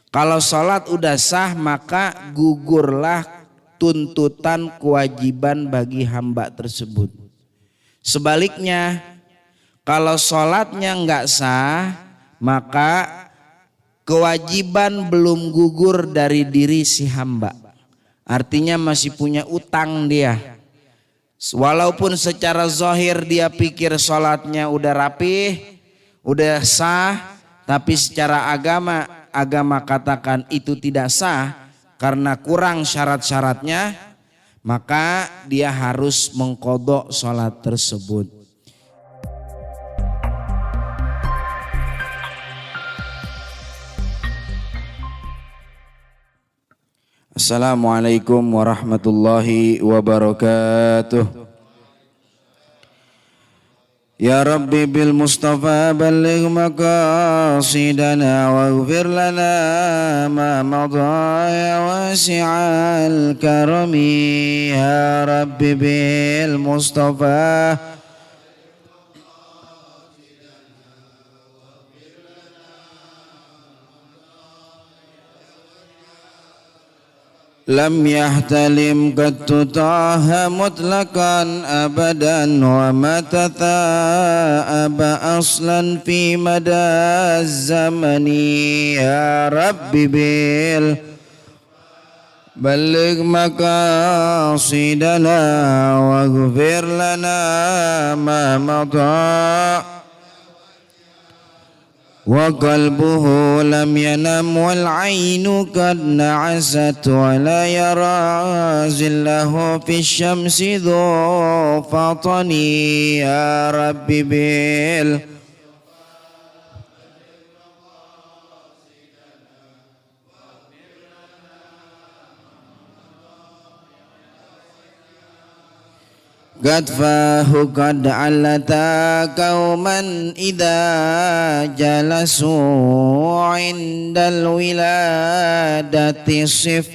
Kalau sholat udah sah maka gugurlah tuntutan kewajiban bagi hamba tersebut. Sebaliknya kalau sholatnya nggak sah maka kewajiban belum gugur dari diri si hamba. Artinya masih punya utang dia. Walaupun secara zahir dia pikir sholatnya udah rapih, udah sah, tapi secara agama katakan itu tidak sah karena kurang syarat-syaratnya, maka dia harus mengqadha sholat tersebut. Assalamualaikum warahmatullahi wabarakatuh. Ya Rabbi bil Mustafa balligh maqasidana waghfir lana ma madha ya wasi'al karami. Ya Rabbi bil Mustafa lam yahtalim qattu taha mutlaqan abadan wa matataaba aslan fi mada zamani. Ya Rabbi bil balligh maqasidana waghfir lana ma madha wa qalbuhu lam yanam wal ainu qad na'asat wa la yara zillahu fi syamsi dhu fatani. Ya Rabbi bil qad fahu qad allata qauman idha jalasu indal wiladati sif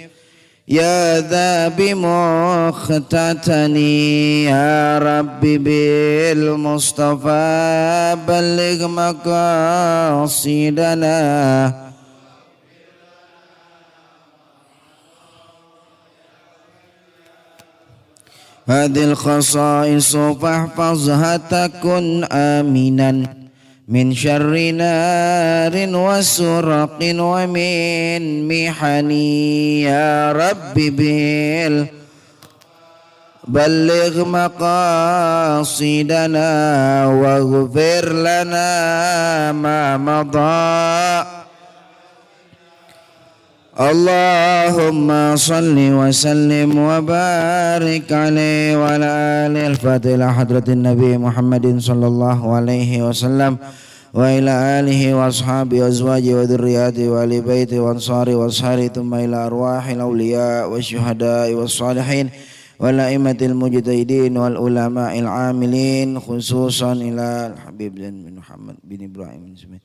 ya dha bimukhtatani. Ya Rabbi bil Mustafa balligh maqasidana hadil khasaisu fahfazha takun aminan min syarri narin wa suraqin wa min mihani. Ya Rabbi bil balligh maqasidana waghfir lana ma madha. Allahumma salli wa sallim wa barik alaihi wa ala alihi. Al-Fatihah hadratin Nabi Muhammadin sallallahu alaihi wasallam wa ila alihi wa ashabi wa azwaji wa dhurriyyati wa ali baiti wa ansari wa ashari thumma ila arwahil awliya wa syuhada'i wa salihin wa la'immatil mujtahidin wal ulama'il amilin khususan ila al-Habib bin Muhammad bin Ibrahim bin Ismail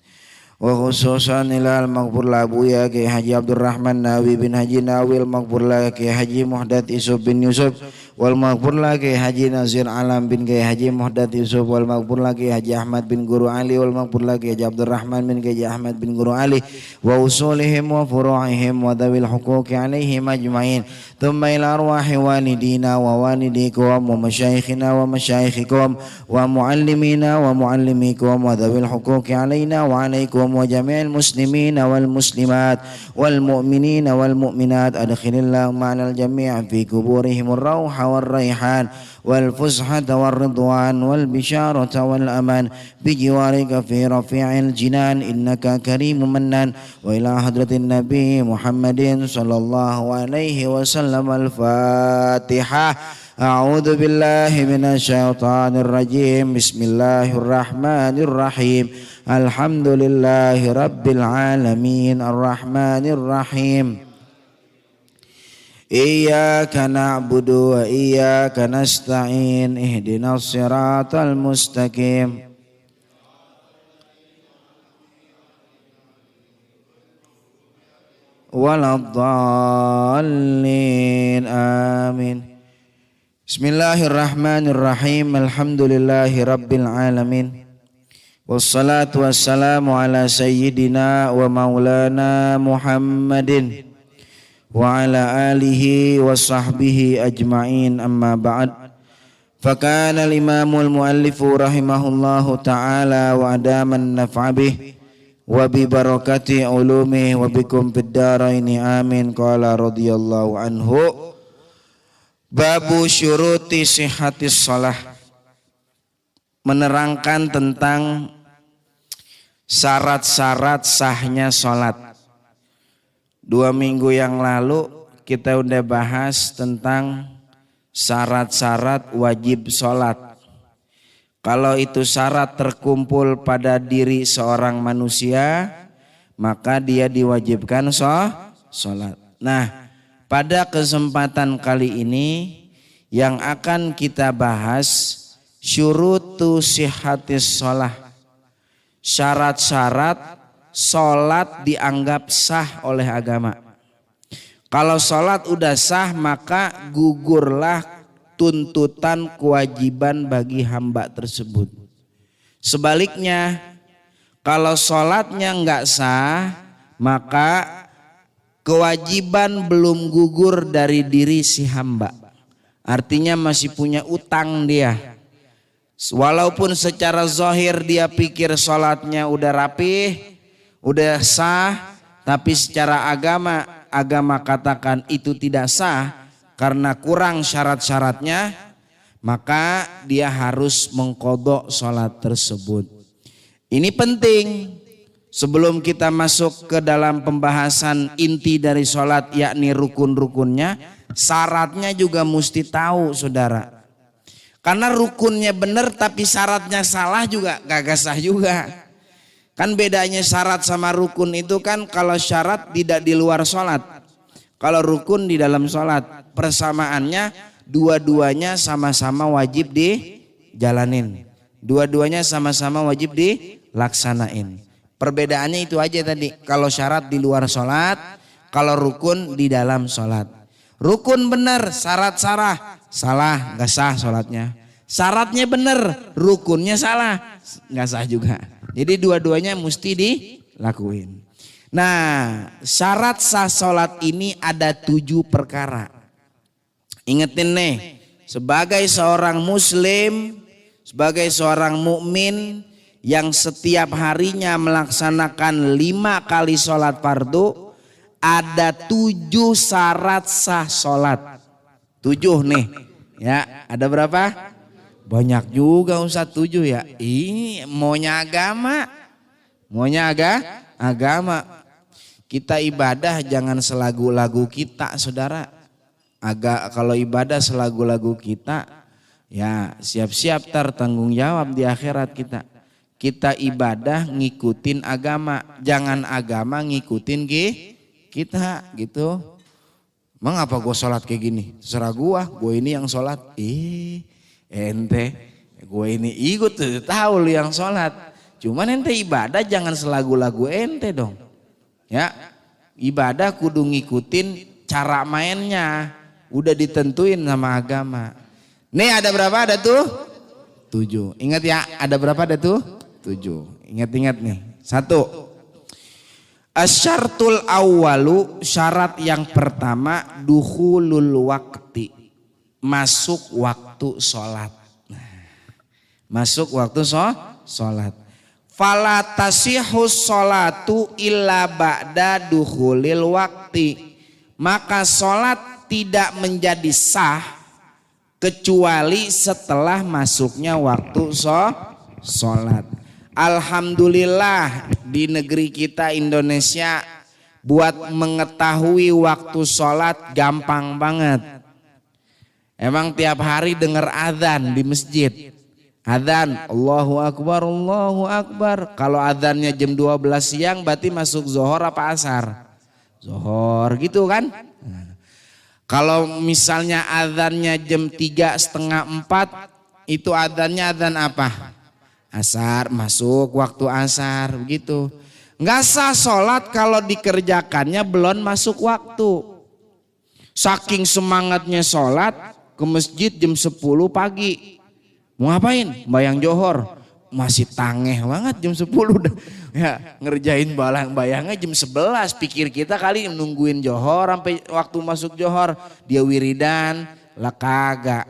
wa khususan ila al-maghfur lahu ya Kiai Haji Abdurrahman Nawawi bin Haji Nawil, maghfur lahu Kiai Haji Muhdad Yusuf bin Yusuf, wal maghfur lahu Kiai Haji Nazir Alam bin Kiai Haji Muhdad Yusuf, wal maghfur lahu Kiai Haji Ahmad bin Guru Ali, wal maghfur lahu Kiai Haji Abdurrahman bin Kiai Haji Ahmad bin Guru Ali wa usulihim wa furu'ihim wa dhawil huquqi alaihim ajma'in. Thumma ila arwahi walidina wa walidikum wa masyayikhina wa masyayikhikum wa muallimina wa muallimikum wa dhawil huquqi alaina wa alaikum wa jami'il muslimina wal muslimat wal mu'minina wal mu'minat. Adkhilillahu ma'al jami' fi kuburihim ar-rauha war raihan wal fushata war ridwan wal bisharata wal aman bijiwarika fi rafi'il jinan innaka karimun mannan. Wa ila hadratin Nabi Muhammadin sallallahu alaihi wasallam. Al-Fatihah. A'udzu billahi minasyaitonir rajim. Bismillahirrahmanirrahim. Alhamdulillahi rabbil alamin arrahmanir rahim. Iyyaka na'budu wa iyyaka nasta'in ihdinas siratal mustaqim. Waladdallin amin. Bismillahirrahmanirrahim. Alhamdulillahi rabbil alamin. Wassalatu wassalamu ala sayyidina wa maulana Muhammadin wa ala alihi wa sahbihi ajma'in, amma ba'd. Fakana al-imamul muallifu rahimahullahu ta'ala wa adaman naf'a bih wa bi barakati ulumi wa bikum fid daraini amin. Qala radhiyallahu anhu, babu syuruti sihhatis shalah, menerangkan tentang syarat-syarat sahnya sholat. 2 minggu yang lalu kita udah bahas tentang syarat-syarat wajib sholat. Kalau itu syarat terkumpul pada diri seorang manusia, maka dia diwajibkan sholat. Nah, pada kesempatan kali ini yang akan kita bahas syurutu sihhatis shalah, syarat-syarat sholat dianggap sah oleh agama. Kalau sholat udah sah, maka gugurlah tuntutan kewajiban bagi hamba tersebut. Sebaliknya, kalau sholatnya nggak sah, maka kewajiban belum gugur dari diri si hamba. Artinya masih punya utang dia. Walaupun secara zahir dia pikir sholatnya udah rapih, udah sah, tapi secara agama katakan itu tidak sah karena kurang syarat-syaratnya, maka dia harus mengqadha sholat tersebut. Ini penting sebelum kita masuk ke dalam pembahasan inti dari sholat, yakni rukun-rukunnya. Syaratnya juga mesti tahu, saudara. Karena rukunnya benar tapi syaratnya salah juga gak sah juga. Kan bedanya syarat sama rukun itu kan, kalau syarat tidak di luar sholat, kalau rukun di dalam sholat. Persamaannya dua-duanya sama-sama wajib dijalanin, dua-duanya sama-sama wajib dilaksanain. Perbedaannya itu aja tadi, kalau syarat di luar sholat, kalau rukun di dalam sholat. Rukun benar, syarat salah gak sah sholatnya. Syaratnya benar, rukunnya salah, gak sah juga. Jadi dua-duanya mesti dilakuin. Nah, syarat sah sholat ini ada 7 perkara. Ingetin nih, sebagai seorang muslim, sebagai seorang mukmin yang setiap harinya melaksanakan 5 kali sholat fardu, ada 7 syarat sah sholat. 7 nih, ya. Ada berapa? Banyak juga Ustaz, 7 ya. Ini maunya agama. Agama. Kita ibadah jangan selagu-lagu kita, saudara. Kalau ibadah selagu-lagu kita, ya siap-siap tanggung jawab di akhirat kita. Kita ibadah ngikutin agama, jangan agama ngikutin kita gitu. Mengapa gue sholat kayak gini? Terserah gue ini yang sholat. Ente, gue ini ikut tuh, tahu lu yang sholat. Cuman ente ibadah jangan selagu-lagu ente dong. Ya, ibadah kudu ngikutin cara mainnya. Udah ditentuin sama agama. Nih ada berapa? Ada tuh 7. Ingat ya, ada berapa? Ada tuh 7. Ingat-ingat nih. 1. Asyartul awwalu, syarat yang pertama, dukhulul waqti, masuk waktu sholat. Masuk waktu sholat. Fala tasihus sholatu illa ba'da dukhulil waqti, maka sholat tidak menjadi sah kecuali setelah masuknya waktu sholat. Alhamdulillah di negeri kita Indonesia buat mengetahui waktu sholat gampang banget. Emang tiap hari dengar azan di masjid. Azan, Allahu Akbar, Allahu Akbar. Kalau azannya jam 12 siang berarti masuk zuhur apa asar? Zuhur gitu kan. Kalau misalnya azannya jam 3:30-4, itu azannya azan apa? Asar, masuk waktu asar begitu. Nggak sah sholat kalau dikerjakannya belum masuk waktu. Saking semangatnya sholat, ke masjid jam 10 pagi. Mau ngapain? Bayang johor. masih tangeh banget jam 10 udah ya ngerjain bayangnya jam 11, pikir kita kali nungguin johor sampai waktu masuk johor dia wiridan lah, kagak.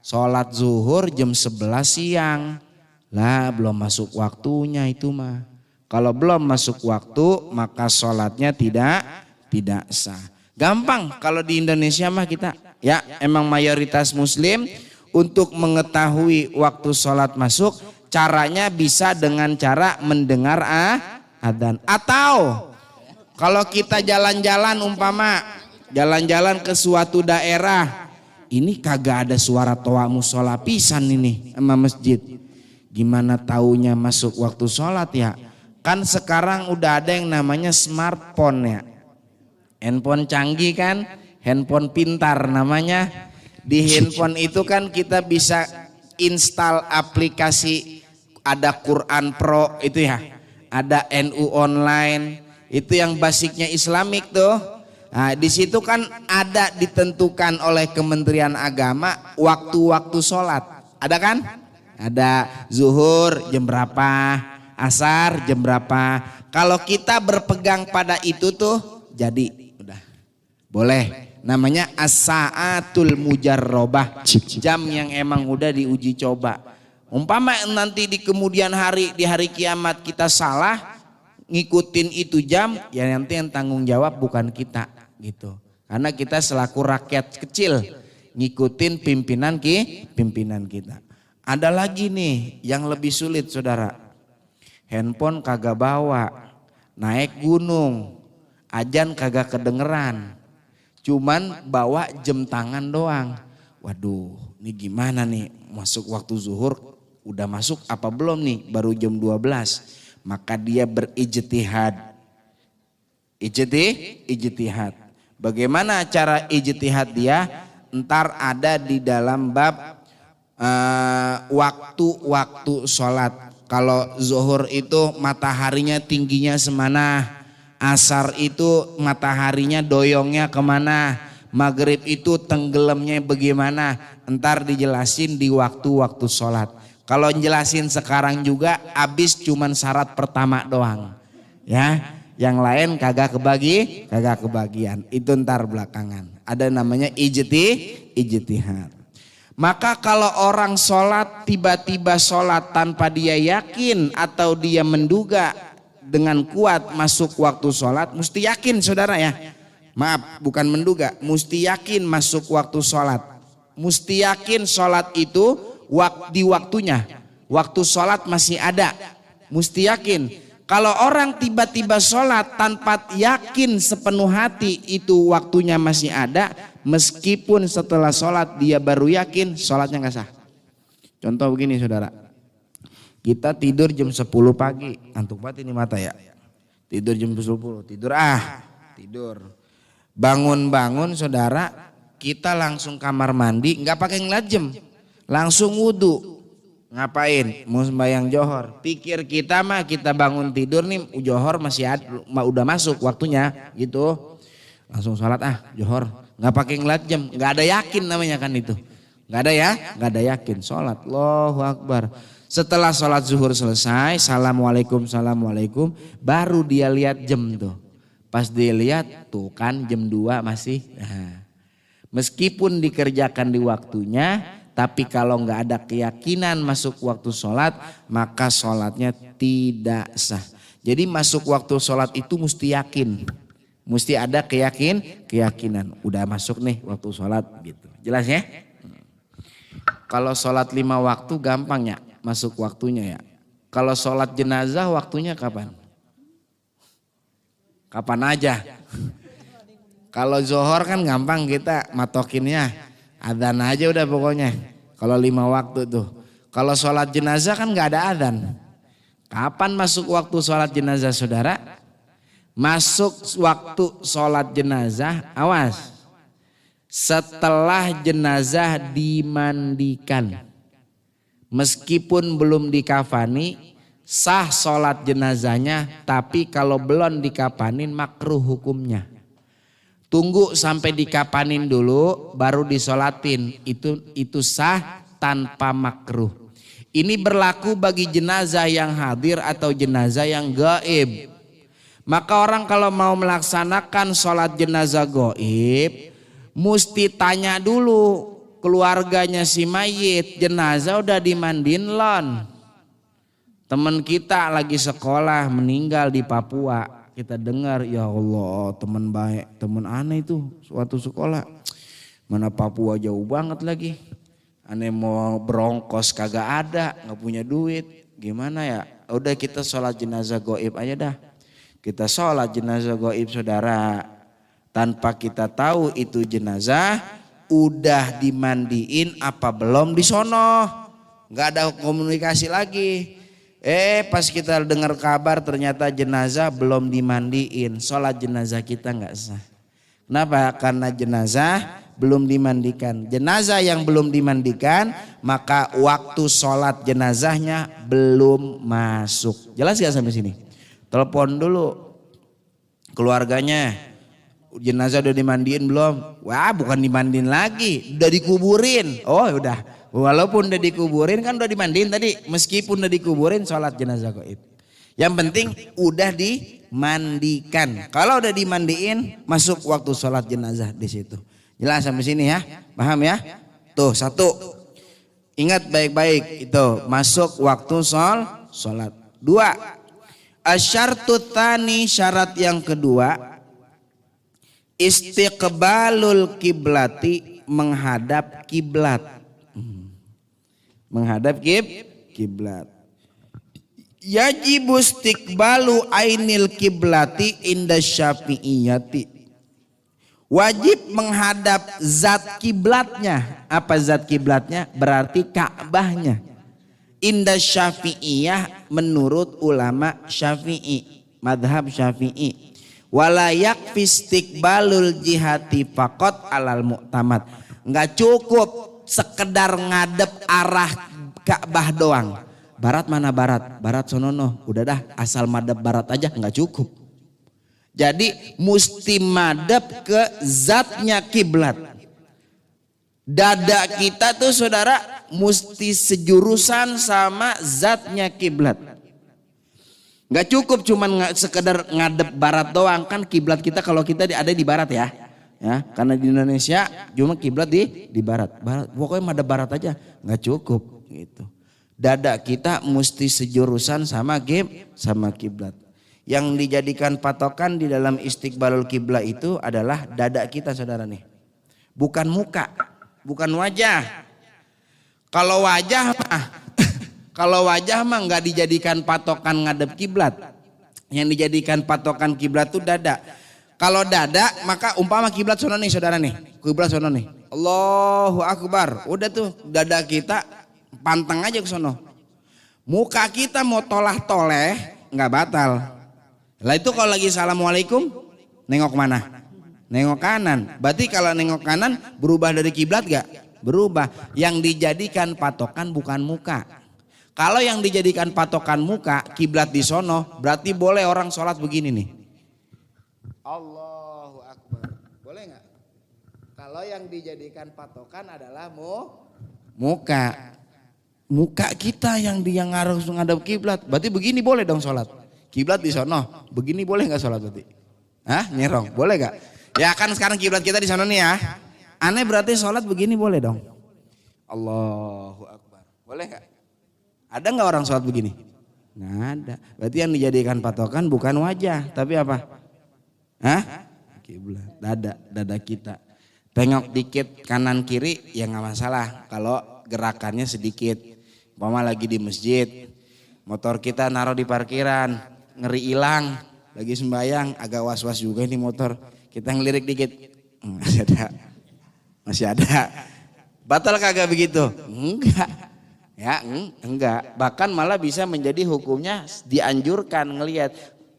Sholat zuhur jam 11 siang lah, belum masuk waktunya itu mah. Kalau belum masuk waktu maka sholatnya tidak sah. Gampang kalau di Indonesia mah kita ya emang mayoritas muslim. Untuk mengetahui waktu sholat masuk, caranya bisa dengan cara mendengar adzan. Atau kalau kita jalan-jalan umpama jalan-jalan ke suatu daerah, ini kagak ada suara toa musola pisan ini sama masjid. Gimana taunya masuk waktu sholat ya? Kan sekarang udah ada yang namanya smartphone ya. Handphone canggih kan, handphone pintar namanya. Di handphone itu kan kita bisa install aplikasi, ada Quran Pro itu ya, ada NU online, itu yang basicnya Islamik tuh. Nah, di situ kan ada ditentukan oleh Kementerian Agama waktu-waktu sholat, ada kan? Ada zuhur jam berapa, asar jam berapa. Kalau kita berpegang pada itu tuh jadi udah boleh. Namanya as-sa'atul mujarrobah, jam yang emang udah diuji coba. Umpama nanti di kemudian hari, di hari kiamat kita salah ngikutin itu jam, ya nanti yang tanggung jawab bukan kita gitu. Karena kita selaku rakyat kecil ngikutin pimpinan kita. Ada lagi nih yang lebih sulit saudara. Handphone kagak bawa, naik gunung, azan kagak kedengeran. Cuman bawa jam tangan doang. Waduh, ini gimana nih? Masuk waktu zuhur udah masuk apa belum nih? Baru jam 12. Maka dia berijtihad. Ijtihad. Bagaimana cara ijtihad dia? Ntar ada di dalam bab waktu-waktu sholat. Kalau zuhur itu mataharinya tingginya semana. Asar itu mataharinya doyongnya kemana, maghrib itu tenggelamnya bagaimana, entar dijelasin di waktu-waktu sholat. Kalau jelasin sekarang juga habis cuman syarat pertama doang ya, yang lain kagak kebagian, itu ntar belakangan. Ada namanya ijtihad. Maka kalau orang sholat tiba-tiba sholat tanpa dia yakin atau dia menduga dengan kuat masuk waktu sholat, mesti yakin saudara ya. Maaf, bukan menduga, mesti yakin masuk waktu sholat. Mesti yakin sholat itu di waktunya. Waktu sholat masih ada, mesti yakin. Kalau orang tiba-tiba sholat tanpa yakin sepenuh hati itu waktunya masih ada, meskipun setelah sholat dia baru yakin, sholatnya gak sah. Contoh begini saudara. Kita tidur jam 10 pagi, ngantuk banget ini mata ya. Tidur jam 10, tidur. Bangun-bangun saudara, kita langsung kamar mandi, nggak pakai ngeliat jam, langsung wudu. Ngapain? Mau sembahyang johor. Pikir kita mah kita bangun tidur nih, johor masih ada, udah masuk waktunya gitu. Langsung sholat johor, nggak pakai ngeliat jam, nggak ada yakin namanya kan itu. Nggak ada yakin. Sholat, Allahu Akbar. Setelah sholat zuhur selesai, assalamualaikum, baru dia lihat jam tuh. Pas dia lihat tuh kan jam 2 masih. Nah, meskipun dikerjakan di waktunya, tapi kalau nggak ada keyakinan masuk waktu sholat, maka sholatnya tidak sah. Jadi masuk waktu sholat itu mesti yakin, mesti ada keyakinan. Udah masuk nih waktu sholat gitu. Jelas ya? Kalau sholat 5 waktu gampang ya. Masuk waktunya ya. Kalau sholat jenazah waktunya kapan? Kapan aja. Kalau zuhur kan gampang kita matokinnya. Adzan aja udah pokoknya. Kalau 5 waktu tuh. Kalau sholat jenazah kan gak ada adzan. Kapan masuk waktu sholat jenazah saudara? Masuk waktu sholat jenazah, awas. Setelah jenazah dimandikan. Meskipun belum dikafani, sah sholat jenazahnya, tapi kalau belum dikapanin makruh hukumnya. Tunggu sampai dikapanin dulu, baru disolatin. Itu sah tanpa makruh. Ini berlaku bagi jenazah yang hadir atau jenazah yang gaib. Maka orang kalau mau melaksanakan sholat jenazah gaib, mesti tanya dulu keluarganya si mayit, jenazah udah dimandiin lon. Teman kita lagi sekolah meninggal di Papua, kita dengar, ya Allah teman baik, teman aneh itu suatu sekolah. Mana Papua jauh banget lagi. Aneh mau berongkos kagak ada, nggak punya duit, gimana ya? Udah kita sholat jenazah gaib aja dah. Kita sholat jenazah gaib saudara, tanpa kita tahu itu jenazah udah dimandiin apa belum di sono, nggak ada komunikasi lagi. Pas kita dengar kabar ternyata jenazah belum dimandiin, sholat jenazah kita nggak sah. Kenapa? Karena jenazah belum dimandikan. Jenazah yang belum dimandikan, maka waktu sholat jenazahnya belum masuk. Jelas gak sampai sini? Telepon dulu keluarganya, jenazah udah dimandiin belum? Wah, bukan dimandiin lagi, udah dikuburin. Oh udah, walaupun udah dikuburin kan udah dimandiin tadi. Meskipun udah dikuburin, sholat jenazah gaib. Yang penting udah dimandikan. Kalau udah dimandiin, masuk waktu sholat jenazah di situ. Jelas sampai sini ya, paham ya? Tuh satu, ingat baik-baik itu masuk waktu sholat. Dua, asyartu tsani, syarat yang kedua, istiqbalul kiblati, menghadap kiblat. Menghadap kiblat. Yajibu istiqbalu ainil kiblati inda syafi'iyati. Wajib menghadap zat kiblatnya. Apa zat kiblatnya? Berarti Ka'bahnya. Inda syafi'iyah menurut ulama Syafi'i, madhab Syafi'i. Walayak fistiqbalul jihati faqat alal mu'tamad. Enggak cukup sekedar ngadep arah Ka'bah doang. Barat mana barat? Barat sonono. Udah dah, asal madep barat aja enggak cukup. Jadi mesti madep ke zatnya kiblat. Dada kita tuh saudara mesti sejurusan sama zatnya kiblat. Gak cukup cuman sekedar ngadep barat doang, kan kiblat kita kalau kita ada di barat ya. Ya, karena di Indonesia cuma kiblat di barat. Pokoknya madep barat aja nggak cukup gitu. Dada kita mesti sejurusan sama kiblat. Yang dijadikan patokan di dalam istiqbalul kiblat itu adalah dada kita saudara nih. Bukan muka, bukan wajah. Kalau wajah mah nggak dijadikan patokan ngadep kiblat. Yang dijadikan patokan kiblat itu dada. Kalau dada maka umpama kiblat sono nih saudara nih. Kiblat sono nih. Allahu Akbar. Udah tuh dada kita pantang aja ke sono. Muka kita mau tolah-toleh nggak batal. Lah itu kalau lagi assalamualaikum nengok mana? Nengok kanan. Berarti kalau nengok kanan berubah dari kiblat gak? Berubah. Yang dijadikan patokan bukan muka. Kalau yang dijadikan patokan muka, kiblat di sono, berarti boleh orang sholat begini nih. Allahu Akbar. Boleh gak? Kalau yang dijadikan patokan adalah muka. Muka kita yang harus menghadap kiblat. Berarti begini boleh dong sholat. Kiblat di sono, begini boleh nggak sholat berarti? Hah? Nyerong, boleh nggak? Ya kan sekarang kiblat kita di sono nih ya. Aneh berarti sholat begini boleh dong? Allahu Akbar. Boleh nggak? Ada nggak orang sholat begini? Nggak ada. Berarti yang dijadikan patokan bukan wajah, tapi apa? Hah? Kiblat, dada kita. Tengok dikit kanan kiri ya nggak masalah. Kalau gerakannya sedikit. Umpama lagi di masjid, motor kita naruh di parkiran. Ngeri hilang, lagi sembayang agak was-was juga ini motor, kita ngelirik dikit, masih ada, batal kagak begitu? Enggak, ya enggak, bahkan malah bisa menjadi hukumnya dianjurkan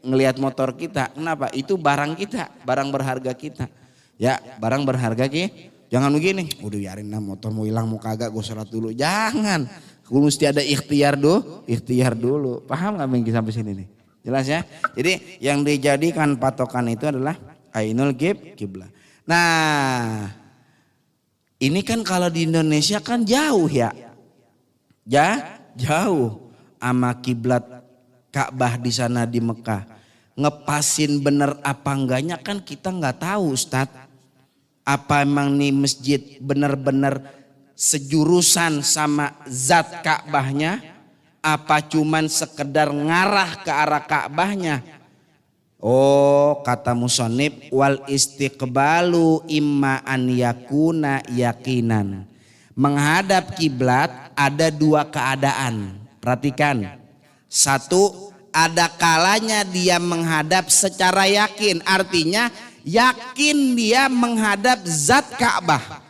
ngelihat motor kita. Kenapa? Itu barang kita, barang berharga kita, ya barang berharga jangan begini, udah biarin lah motor mau hilang mau kagak gue sholat dulu, jangan, gue mesti ada ikhtiar dulu, paham nggak Bang sampai sini nih? Jelas ya. Jadi yang dijadikan patokan itu adalah ainul kiblat. Nah, ini kan kalau di Indonesia kan jauh ya. jauh sama kiblat Ka'bah di sana di Mekah. Ngepasin bener apa enggaknya kan kita nggak tahu Ustadz. Apa emang nih masjid bener-bener sejurusan sama zat Ka'bahnya? Apa cuman sekedar ngarah ke arah Ka'bahnya? Oh, kata musonib, wal istiqbalu imma an yakuna yakinan. Menghadap kiblat ada dua keadaan. Perhatikan. Satu, ada kalanya dia menghadap secara yakin. Artinya yakin dia menghadap zat Ka'bah.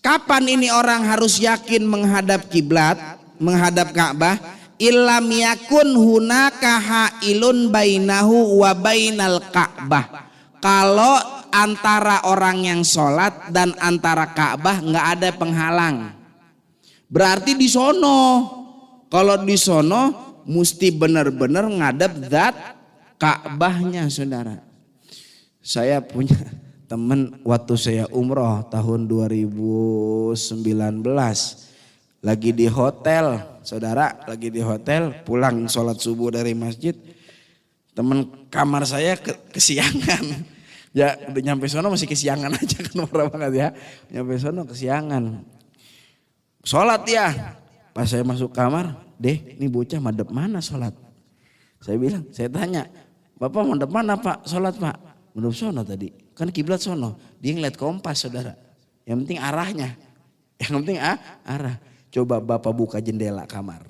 Kapan ini orang harus yakin menghadap kiblat, menghadap Ka'bah? Illam yakun hunaka hailun bainahu wa bainal Ka'bah. Kalau antara orang yang sholat dan antara Ka'bah nggak ada penghalang. Berarti di sono. Kalau di sono mesti benar-benar ngadep zat Ka'bahnya saudara. Saya punya teman waktu saya umroh tahun 2019. Lagi di hotel, saudara lagi di hotel pulang sholat subuh dari masjid. Teman kamar saya kesiangan. Ya udah nyampe sono masih kesiangan aja kan marah banget ya. Nyampe sono kesiangan. Sholat ya. Pas saya masuk kamar, deh ini bocah madep mana sholat? Saya bilang, saya tanya, Bapak madep mana Pak sholat Pak? Madep sono tadi, kan kiblat sono. Dia ngeliat kompas saudara, yang penting arahnya. Yang penting arah. Coba Bapak buka jendela kamar.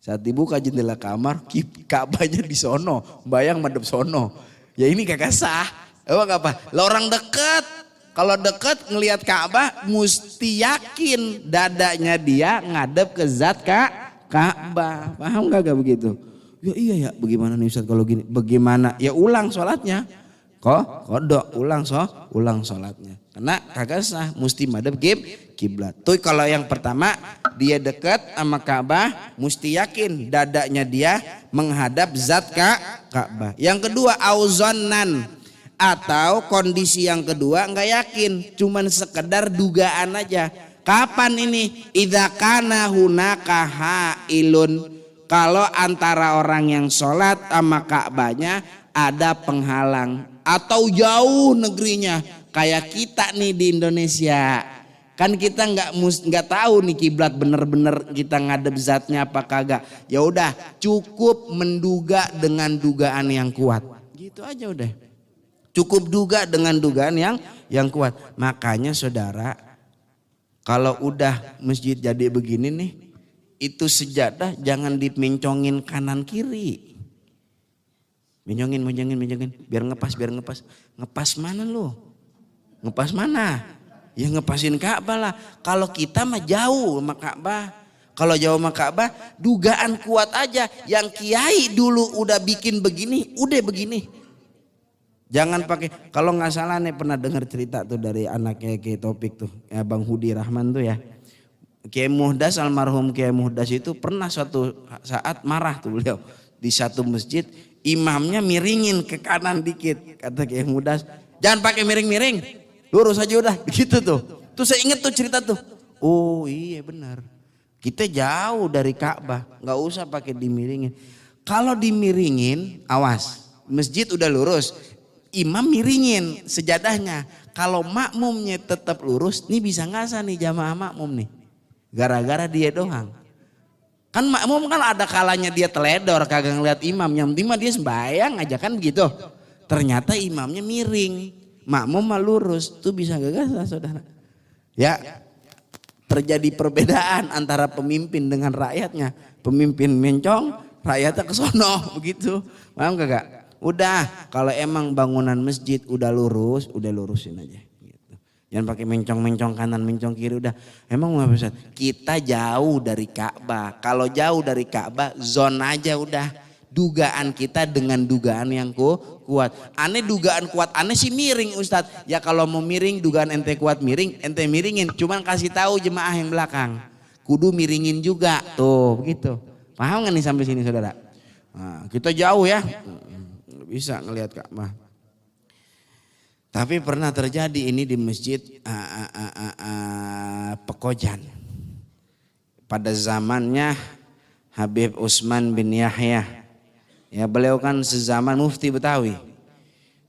Saat dibuka jendela kamar, Ka'bahnya di sono, bayang madep sono. Ya ini kagak sah. Emang apa? Lah orang deket. Kalau deket ngelihat Ka'bah mesti yakin dadanya dia ngadep ke zat Ka'bah. Paham gak begitu? Ya iya ya, bagaimana nih Ustaz kalau gini? Bagaimana? Ya ulang sholatnya. Kodok ulang sholatnya. Karena kagak sah, mesti madep kiblat. Tuh kalau yang pertama dia deket sama Ka'bah mesti yakin dadanya dia menghadap zat Ka'bah. Yang kedua auzannan. Atau kondisi yang kedua nggak yakin, cuman sekedar dugaan aja. Kapan ini? Idza kana hunaka hailun. Kalau antara orang yang sholat sama Ka'bahnya ada penghalang atau jauh negerinya, kayak kita nih di Indonesia. Kan kita nggak tahu nih kiblat bener-bener kita ngadep zatnya apa kagak. Ya udah cukup menduga dengan dugaan yang kuat. Gitu aja udah. Cukup duga dengan dugaan yang kuat. Makanya saudara, kalau udah masjid jadi begini nih, itu sejadah jangan dimencongin kanan kiri. Mencongin, biar ngepas. Ngepas mana lu? Ngepas mana? Ya ngepasin Ka'bah lah. Kalau kita mah jauh sama Ka'bah. Kalau jauh sama Ka'bah, dugaan kuat aja. Yang kiai dulu udah bikin begini, udah begini. Jangan pakai, kalau nggak salah nih pernah dengar cerita tuh dari anaknya Kiai Topik tuh, ya Bang Hudi Rahman tuh ya. Kiai Muhdas, almarhum Kiai Muhdas itu pernah suatu saat marah tuh beliau di satu masjid, imamnya miringin ke kanan dikit, kata Kiai Muhdas, jangan pakai miring-miring, lurus aja udah, begitu tuh. Tuh saya inget tuh cerita tuh. Oh iya benar, kita jauh dari Ka'bah, nggak usah pakai dimiringin. Kalau dimiringin, awas, masjid udah lurus. Imam miringin sejadahnya. Kalau makmumnya tetap lurus, nih bisa ngasah nih jamaah makmum nih. Gara-gara dia doang. Kan makmum kan ada kalanya dia teledor kagak ngeliat imam. Yang penting mah dia sembahyang aja kan begitu. Ternyata imamnya miring. Makmum mah lurus. Tuh bisa gak ngasah saudara. Ya terjadi perbedaan antara pemimpin dengan rakyatnya. Pemimpin mencong, rakyatnya kesono begitu. Paham kagak? Udah, kalau emang bangunan masjid udah lurus, udah lurusin aja. Gitu. Jangan pakai mencong kanan, mencong kiri udah. Emang nggak bisa. Kita jauh dari Ka'bah. Kalau jauh dari Ka'bah, zona aja udah. Dugaan kita dengan dugaan yang kuat. Aneh dugaan kuat, aneh sih miring Ustadz. Ya kalau mau miring, dugaan ente kuat miring, ente miringin. Cuman kasih tahu jemaah yang belakang. Kudu miringin juga, tuh begitu. Paham nggak nih sampai sini saudara? Nah, kita jauh ya. Bisa ngelihat Ka'bah. Tapi pernah terjadi ini di masjid Pekojan. pada zamannya Habib Utsman bin Yahya. Ya, beliau kan sezaman mufti Betawi.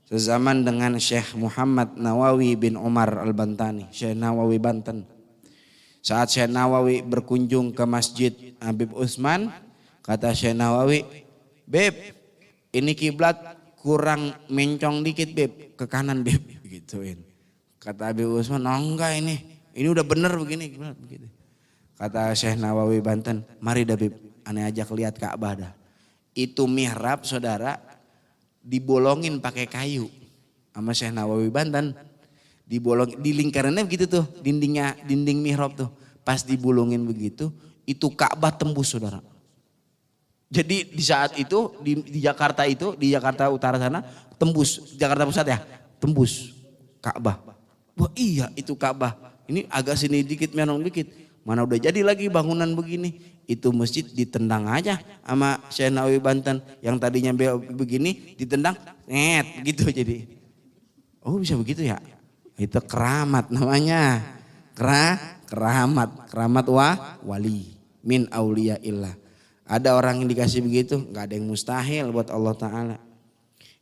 Sezaman dengan Syekh Muhammad Nawawi bin Umar Al-Bantani, Syekh Nawawi Banten. Saat Syekh Nawawi berkunjung ke masjid Habib Utsman, kata Syekh Nawawi, "Beb, ini kiblat kurang mencong dikit Beb, ke kanan Beb," gituin. Kata Habib Utsman, "Oh enggak ini udah bener begini kiblat begitu." Kata Syekh Nawawi Banten, "Mari dah Beb, aneh ajak lihat Ka'bah dah." Itu mihrab saudara dibolongin pakai kayu sama Syekh Nawawi Banten. Dibolong di lingkarannya begitu tuh, dinding mihrab tuh. Pas dibolongin begitu, itu Ka'bah tembus saudara. Jadi di saat itu di Jakarta itu, di Jakarta Utara sana tembus, Jakarta Pusat ya, tembus Ka'bah. Wah iya itu Ka'bah. Ini agak sini dikit, menong dikit. Mana udah jadi lagi bangunan begini. Itu masjid ditendang aja sama Syekh Nawawi Banten. Yang tadinya begini ditendang, gitu jadi. Oh bisa begitu ya? Itu keramat namanya. Keramat wali min auliyaillah. Ada orang yang dikasih begitu, nggak ada yang mustahil buat Allah Ta'ala.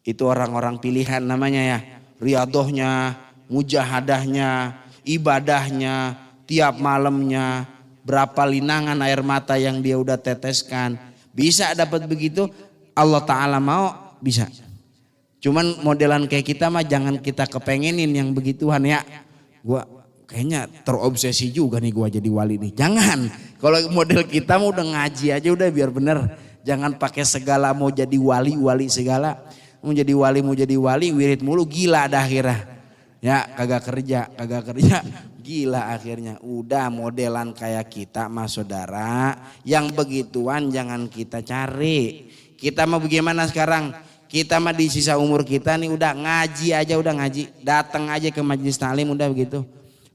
Itu orang-orang pilihan namanya ya. Riadohnya, mujahadahnya, ibadahnya, tiap malamnya, berapa linangan air mata yang dia udah teteskan. Bisa dapat begitu, Allah Ta'ala mau bisa. Cuman modelan kayak kita mah jangan kita kepengenin yang begituan ya. Gua kayaknya terobsesi juga nih gua jadi wali nih. Jangan. Kalau model kita mau udah ngaji aja udah biar bener. Jangan pakai segala mau jadi wali segala. Mau jadi wali, wirid mulu gila dah akhirnya. Ya kagak kerja. Gila akhirnya. Udah modelan kayak kita mah saudara. Yang begituan jangan kita cari. Kita mau bagaimana sekarang? Kita mah di sisa umur kita nih udah ngaji aja udah ngaji. Datang aja ke majelis taklim udah begitu.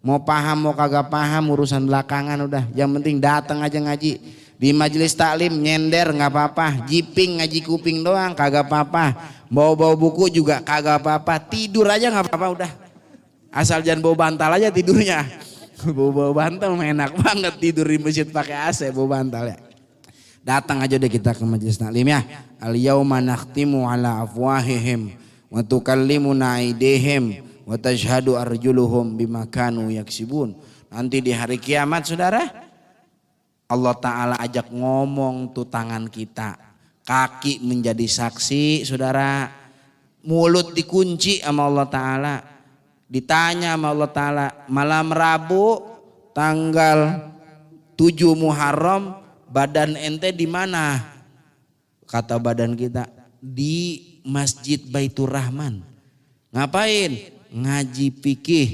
Mau paham mau kagak paham urusan belakangan udah. Yang penting datang aja ngaji. Di majelis taklim nyender nggak apa-apa. Jiping ngaji kuping doang kagak apa-apa. Bawa buku juga kagak apa-apa. Tidur aja nggak apa-apa udah. Asal jangan bawa bantal aja tidurnya. Bawa bantal enak banget tidur di masjid pakai AC bawa bantal ya. Datang aja deh kita ke majelis taklim ya. Al yauma nakhtimu ala afwahihim wa tukallimuna aydihim wa tashhadu arjuluhum bima kanu yaksibun. Nanti di hari kiamat saudara, Allah Ta'ala ajak ngomong tuh tangan kita. Kaki menjadi saksi saudara. Mulut dikunci sama Allah Ta'ala. Ditanya sama Allah Ta'ala, malam Rabu tanggal 7 Muharram badan ente di mana? Kata badan kita di Masjid Baitur Rahman. Ngapain? Ngaji fikih.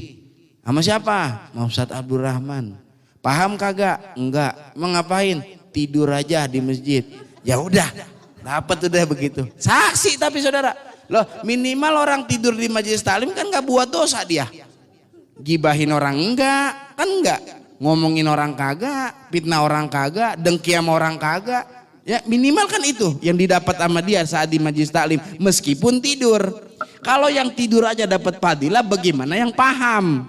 Sama siapa? Sama Ustaz Abdul Rahman. Paham kagak? Enggak. Emang ngapain? Tidur aja di masjid. Ya udah, dapat udah begitu. Saksi tapi saudara. Loh minimal orang tidur di majelis taklim kan gak buat dosa dia. Gibahin orang enggak, kan enggak. Ngomongin orang kagak, fitnah orang kagak, dengki sama orang kagak. Ya minimal kan itu yang didapat sama dia saat di majelis taklim meskipun tidur. Kalau yang tidur aja dapat fadilah bagaimana yang paham?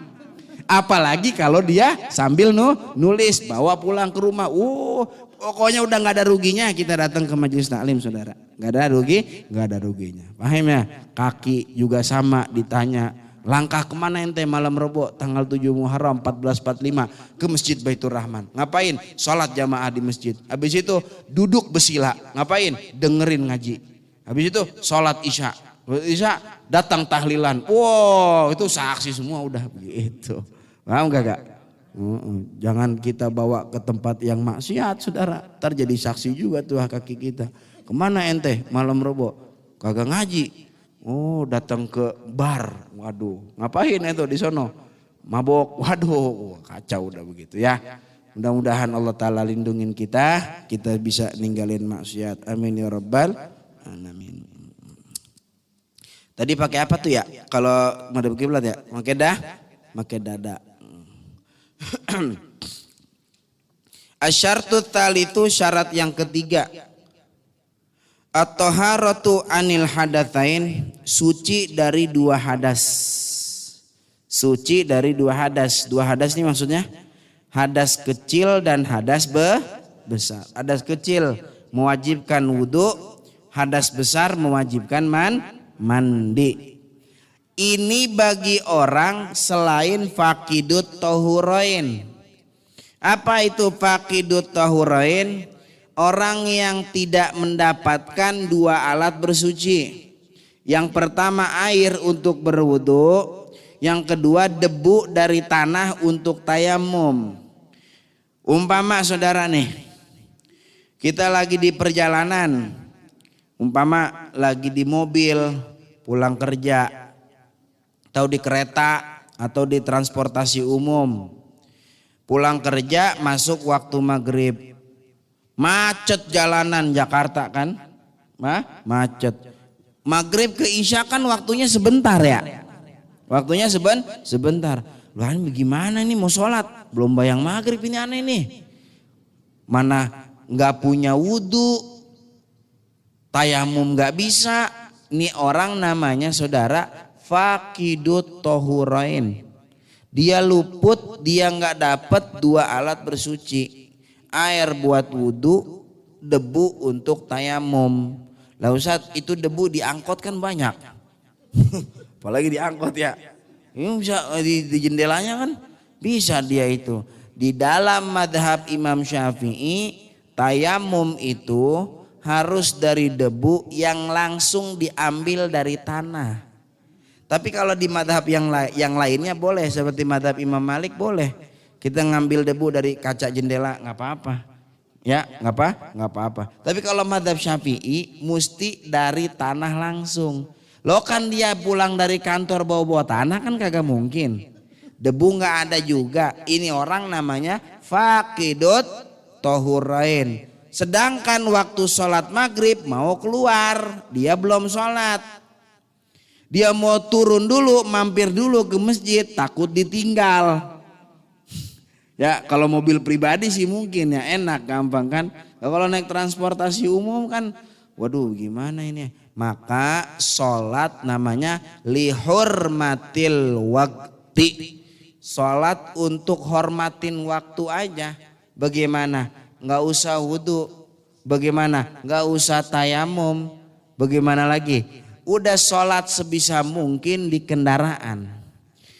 Apalagi kalau dia sambil nulis bawa pulang ke rumah. Pokoknya udah nggak ada ruginya kita datang ke majelis taklim saudara. Nggak ada ruginya. Paham ya? Kaki juga sama ditanya. Langkah kemana ente malam Rebo tanggal 7 Muharram 1445 ke Masjid Baitur Rahman. Ngapain? Sholat jamaah di masjid. Habis itu duduk bersila. Ngapain? Dengerin ngaji. Habis itu sholat isya. Isya datang tahlilan. Wow itu saksi semua udah begitu. Paham gak? Jangan kita bawa ke tempat yang maksiat saudara. Ntar jadi saksi juga tuh kaki kita. Kemana ente malam Rebo? Kagak ngaji. Oh datang ke bar, waduh ngapain itu di sono? Mabok, waduh kacau udah begitu ya. Mudah-mudahan Allah Ta'ala lindungin kita bisa ninggalin maksiat. Amin ya rabbal alamin. Tadi pakai apa tuh ya? Kalau madhab kiblat ya, pakai dada. Asyartu tsalitsu syarat yang ketiga. At-taharatu anil hadatsain, suci dari dua hadas. Suci dari dua hadas. Dua hadas ini maksudnya hadas kecil dan hadas besar. Hadas kecil mewajibkan wudhu, hadas besar mewajibkan mandi. Ini bagi orang selain faqidut tahurain. Apa itu faqidut tahurain? Orang yang tidak mendapatkan dua alat bersuci. Yang pertama air untuk berwudu, yang kedua debu dari tanah untuk tayamum. Umpama saudara nih, kita lagi di perjalanan, umpama lagi di mobil pulang kerja, atau di kereta, atau di transportasi umum. Pulang kerja masuk waktu maghrib, macet jalanan Jakarta kan, macet. Maghrib ke Isya kan waktunya sebentar ya, waktunya sebentar. Lah bagaimana nih mau sholat, belum bayang maghrib ini aneh nih. Mana nggak punya wudhu, tayamum nggak bisa. Ini orang namanya saudara faqidut tahurain. Dia luput, dia nggak dapat dua alat bersuci. Air buat wudhu, debu untuk tayamum. Lah Ustaz, itu debu diangkot kan banyak. Apalagi diangkot ya. Ini bisa di jendelanya kan bisa dia itu. Di dalam madhab Imam Syafi'i, tayamum itu harus dari debu yang langsung diambil dari tanah. Tapi kalau di madhab yang lainnya boleh, seperti madhab Imam Malik boleh. Kita ngambil debu dari kaca jendela nggak apa-apa. Ya nggak apa-apa. Tapi kalau madhab Syafi'i mesti dari tanah langsung. Lo kan dia pulang dari kantor bawa-bawa tanah kan kagak mungkin. Debu nggak ada juga. Ini orang namanya faqidut tahurain. Sedangkan waktu sholat maghrib mau keluar, dia belum sholat. Dia mau turun dulu, mampir dulu ke masjid, takut ditinggal. Ya kalau mobil pribadi sih mungkin ya enak gampang kan. Kalau naik transportasi umum kan waduh gimana ini. Maka sholat namanya lihurmatil waqti. Sholat untuk hormatin waktu aja. Bagaimana? Nggak usah wudhu. Bagaimana? Nggak usah tayamum. Bagaimana lagi? Udah sholat sebisa mungkin di kendaraan.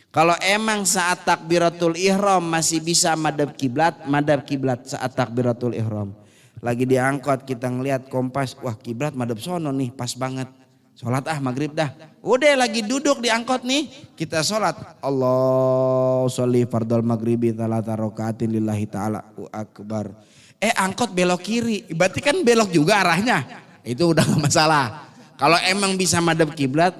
Kalau emang saat takbiratul ihram masih bisa madhab kiblat saat takbiratul ihram. Lagi diangkot kita ngelihat kompas, wah kiblat madhab sono nih pas banget. Sholat maghrib dah. Udah lagi duduk di angkot nih, kita sholat. Allah sholli fardal maghribi thalatha rakaatin lillahi ta'ala akbar. Angkot belok kiri, berarti kan belok juga arahnya. Itu udah gak masalah. Kalau emang bisa madhab kiblat.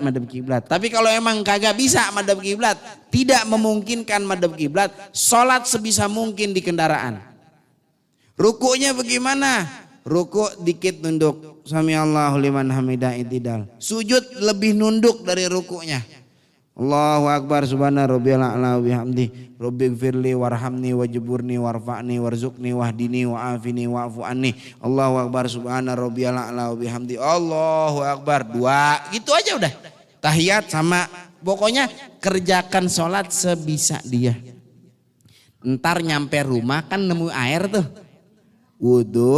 Tapi kalau emang kagak bisa madhab kiblat, tidak memungkinkan madhab kiblat, sholat sebisa mungkin di kendaraan. Rukuknya bagaimana? Rukuk dikit nunduk. Sami Allahu liman hamidah i'tidal. Sujud lebih nunduk dari rukuknya. Allahu akbar subhana rabbiyal a'la wa bihamdi. Rabbighfirli warhamni wajburni warfa'ni warzuqni wahdini wa'afini wa'fu anni. Allahu akbar subhana rabbiyal a'la wa bihamdi. Allahu akbar. Dua, gitu aja udah. Tahiyat sama pokoknya kerjakan sholat sebisa dia. Ntar nyampe rumah kan nemu air tuh. Wudu,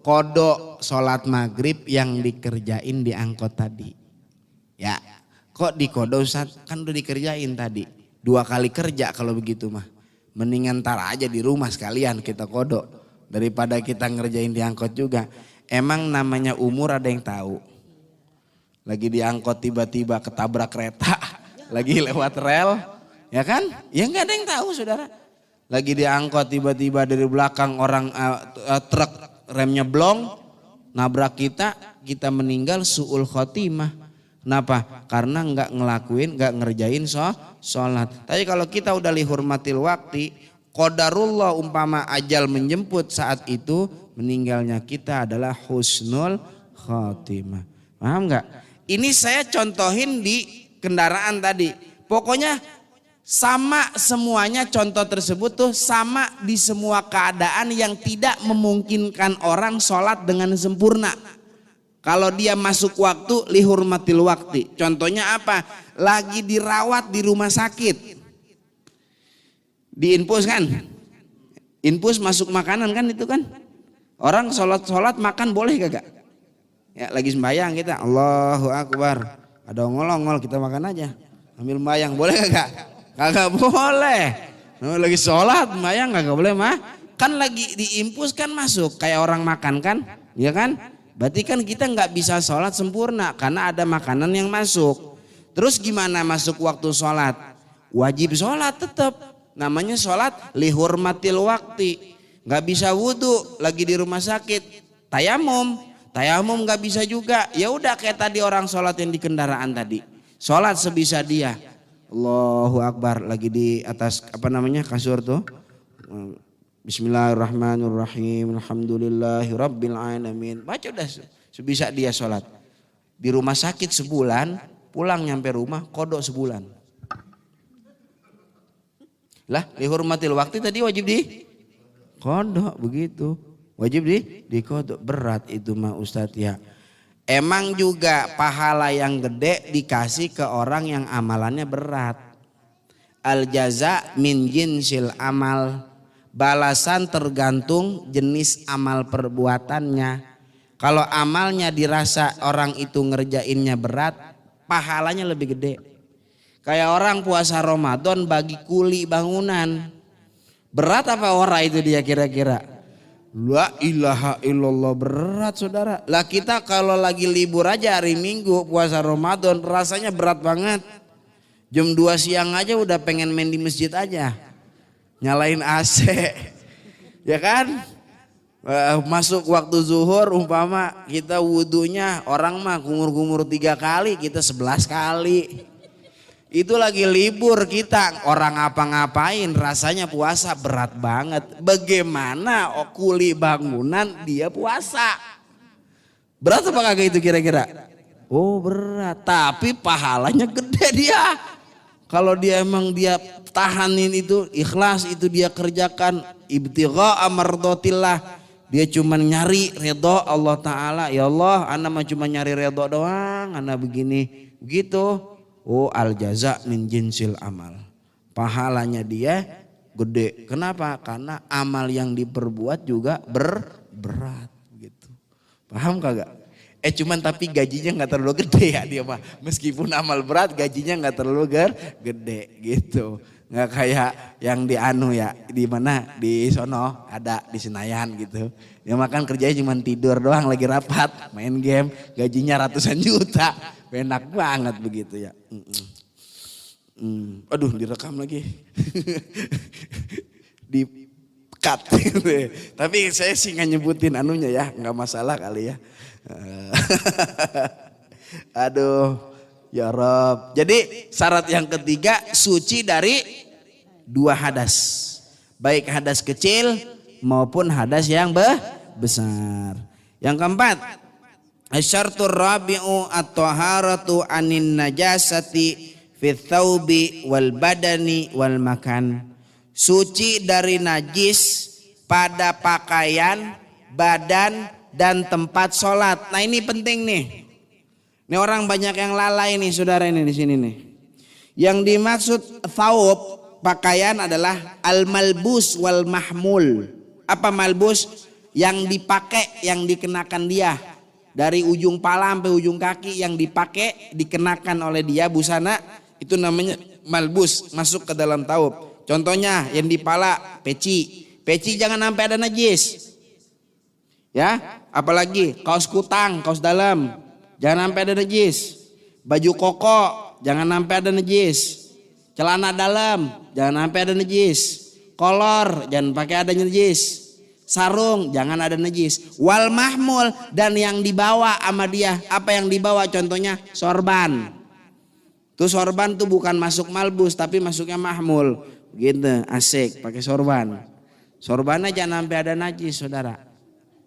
kodok sholat maghrib yang dikerjain di angkot tadi. Ya. Kok dikodok Ustaz? Kan udah dikerjain tadi. 2 kali kerja kalau begitu mah. Mendingan ntar aja di rumah sekalian kita kodok. Daripada kita ngerjain di angkot juga. Emang namanya umur ada yang tahu. Lagi diangkot tiba-tiba ketabrak kereta. Lagi lewat rel. Ya kan? Ya nggak ada yang tahu saudara. Lagi diangkot tiba-tiba dari belakang orang truk remnya blong. Nabrak kita meninggal su'ul khotimah. Kenapa? Karena nggak ngerjain sholat. Tapi kalau kita udah lihurmatil wakti, qadarullah umpama ajal menjemput saat itu, meninggalnya kita adalah husnul khotimah. Paham nggak? Ini saya contohin di kendaraan tadi. Pokoknya sama semuanya contoh tersebut tuh sama di semua keadaan yang tidak memungkinkan orang sholat dengan sempurna. Kalau dia masuk waktu lihurmatil wakti. Contohnya apa? Lagi dirawat di rumah sakit. Diinfus kan? Infus masuk makanan kan itu kan. Orang sholat makan boleh kagak? Ya lagi sembahyang kita Allahu Akbar. Ada ongol-ongol kita makan aja. Ambil sembahyang boleh kagak? Kagak boleh. Lagi sholat sembahyang kagak boleh mah. Kan lagi diimpus kan masuk kayak orang makan kan. Ya kan? Berarti kan kita nggak bisa sholat sempurna karena ada makanan yang masuk. Terus gimana masuk waktu sholat? Wajib sholat tetap. Namanya sholat lihurmatil wakti. Nggak bisa wudhu lagi di rumah sakit. Tayamum nggak bisa juga. Ya udah kayak tadi orang sholat yang di kendaraan tadi. Sholat sebisa dia. Allahu Akbar lagi di atas kasur tuh. Bismillahirrahmanirrahim. Alhamdulillahirabbil alamin. Baca udah sebisa dia sholat. Di rumah sakit sebulan, pulang nyampe rumah kodok sebulan. Lah, dihormatil waktu tadi wajib di kodok begitu. Wajib di kodok. Berat itu mah Ustadz ya. Emang juga pahala yang gede dikasih ke orang yang amalannya berat. Al jaza min jinsil amal. Balasan tergantung jenis amal perbuatannya. Kalau amalnya dirasa orang itu ngerjainnya berat, pahalanya lebih gede. Kayak orang puasa Ramadan bagi kuli bangunan. Berat apa ora itu dia kira-kira? La ilaha illallah, berat saudara. Lah kita kalau lagi libur aja hari Minggu puasa Ramadan rasanya berat banget. Jam 2 siang aja udah pengen main di masjid aja. Nyalain AC, ya kan? Masuk waktu zuhur umpama kita wudhunya orang mah kumur-kumur 3 kali, kita 11 kali. Itu lagi libur kita, orang ngapa-ngapain rasanya puasa berat banget. Bagaimana kuli bangunan dia puasa? Berat apa kagak itu kira-kira? Oh berat, tapi pahalanya gede dia. Kalau dia emang dia tahanin itu ikhlas itu dia kerjakan ibtigha mardotillah, dia cuma nyari ridho Allah Ta'ala. Ya Allah ana mah cuma nyari ridho doang, ana begini begitu. Oh al jaza min jinsil amal, pahalanya dia gede. Kenapa? Karena amal yang diperbuat juga berat gitu. Paham kagak? Cuman tapi gajinya nggak terlalu gede ya dia mah. Meskipun amal berat gajinya nggak terlalu gede gitu. Nggak kayak yang di anu ya, di mana di sono ada di Senayan gitu. Dia makan kerjanya cuma tidur doang lagi rapat, main game, gajinya ratusan juta. Enak banget begitu ya. Aduh direkam lagi. Di cut gitu ya. Tapi saya sih nggak nyebutin anunya ya, nggak masalah kali ya. Aduh ya Rob. Jadi syarat yang ketiga suci dari 2 hadas. Baik hadas kecil maupun hadas yang besar. Yang keempat, asyartur rabi'u at-taharatu anin najasati fit thawbi wal badani wal makan. Suci dari najis pada pakaian, badan dan tempat sholat. Nah ini penting nih. Ini orang banyak yang lalai nih saudara ini di sini nih. Yang dimaksud thawb pakaian adalah al-malbus wal mahmul. Apa malbus? Yang dipakai, yang dikenakan dia. Dari ujung pala sampai ujung kaki yang dipakai, dikenakan oleh dia busana. Itu namanya malbus, masuk ke dalam thawb. Contohnya yang di pala peci. Peci jangan sampai ada najis. Ya, apalagi kaos kutang, kaos dalam, jangan sampai ada najis. Baju koko, jangan sampai ada najis. Celana dalam, jangan sampai ada najis. Kolor, jangan pakai ada najis. Sarung, jangan ada najis. Wal mahmul, dan yang dibawa sama dia. Apa yang dibawa? Contohnya sorban. Tuh sorban tuh bukan masuk malbus, tapi masuknya mahmul. Gitu, asik, pakai sorban. Sorbannya jangan sampai ada najis, saudara.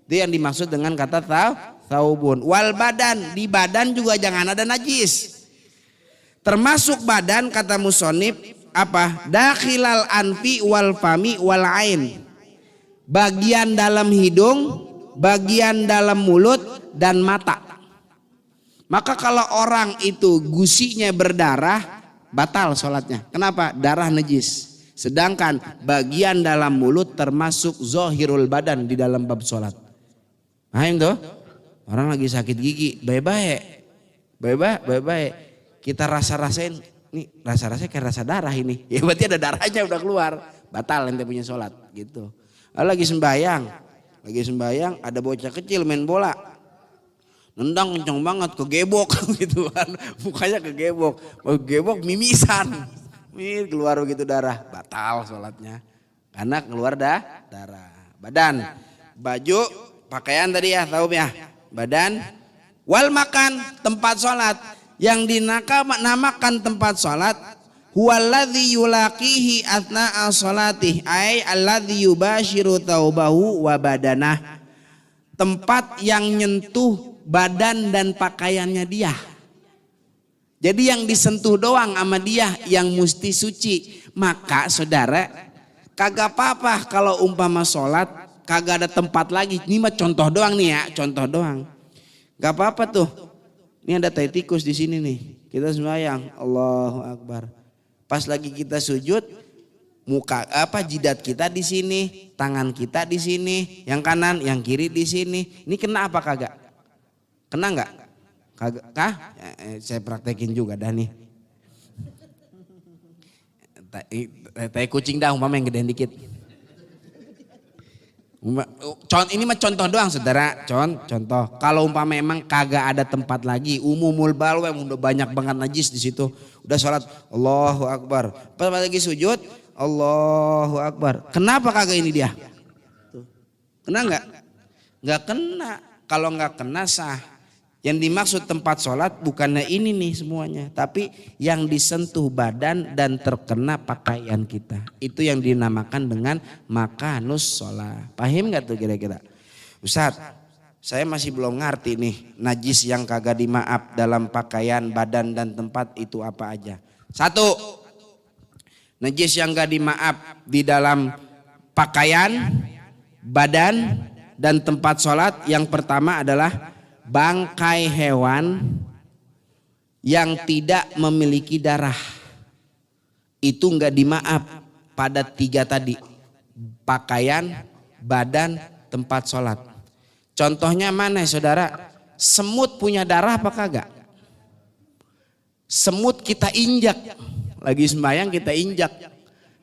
Itu yang dimaksud dengan kata thawbun. Wal badan, di badan juga jangan ada najis. Termasuk badan kata musonib apa? Dakhilal anfi wal fami wal ain. Bagian dalam hidung, bagian dalam mulut dan mata. Maka kalau orang itu gusinya berdarah, batal sholatnya. Kenapa? Darah najis. Sedangkan bagian dalam mulut termasuk zohirul badan di dalam bab sholat. Paham tuh? Orang lagi sakit gigi, baik-baik. Kita rasa-rasain, nih rasa-rasanya kayak rasa darah ini. Ya berarti ada darahnya udah keluar, batal ente punya sholat gitu. Lagi sembahyang ada bocah kecil main bola. Nendang kencang banget, kegebok gitu kan. Mukanya kegebok mimisan. Keluar begitu darah, batal sholatnya. Karena keluar darah. Badan, baju, pakaian tadi ya, tahu ya. Badan, wal makan, tempat sholat. Yang dinamakan tempat sholat, huwaladzi yulaqihi athna'a sholatih, ay alladzi yubashiru taubahu wa badanah. Tempat yang nyentuh badan dan pakaiannya dia. Jadi yang disentuh doang sama dia yang mesti suci. Maka saudara, kagak apa-apa kalau umpama sholat kagak ada tempat lagi. Ini mah contoh doang nih ya, contoh doang. Gak apa-apa tuh. Ini ada tai tikus di sini nih. Kita sembahyang, Allahu Akbar. Pas lagi kita sujud, jidat kita di sini, tangan kita di sini, yang kanan, yang kiri di sini. Ini kena apa kagak? Kena nggak? Kagak? Saya praktekin juga dah nih. Tai kucing dah, umpama yang gedean dikit. Ini mah contoh doang saudara, contoh. Kalau umpama memang kagak ada tempat lagi, umumul balwa udah banyak banget najis di situ. Udah sholat, Allahu Akbar. Pas lagi sujud, Allahu Akbar. Kenapa kagak ini dia? Kena nggak? Nggak kena. Kalau nggak kena sah. Yang dimaksud tempat sholat bukannya ini nih semuanya, tapi yang disentuh badan dan terkena pakaian kita. Itu yang dinamakan dengan makanus sholat. Paham nggak tuh kira-kira? Ustadz, saya masih belum ngerti nih najis yang kagak dimaaf dalam pakaian, badan dan tempat itu apa aja. Satu, najis yang gak dimaaf di dalam pakaian, badan dan tempat sholat. Yang pertama adalah bangkai hewan yang tidak memiliki darah. Itu gak dimaaf pada 3 tadi. Pakaian, badan, tempat sholat. Contohnya mana saudara? Semut punya darah apa kagak? Semut kita injak. Lagi sembahyang kita injak.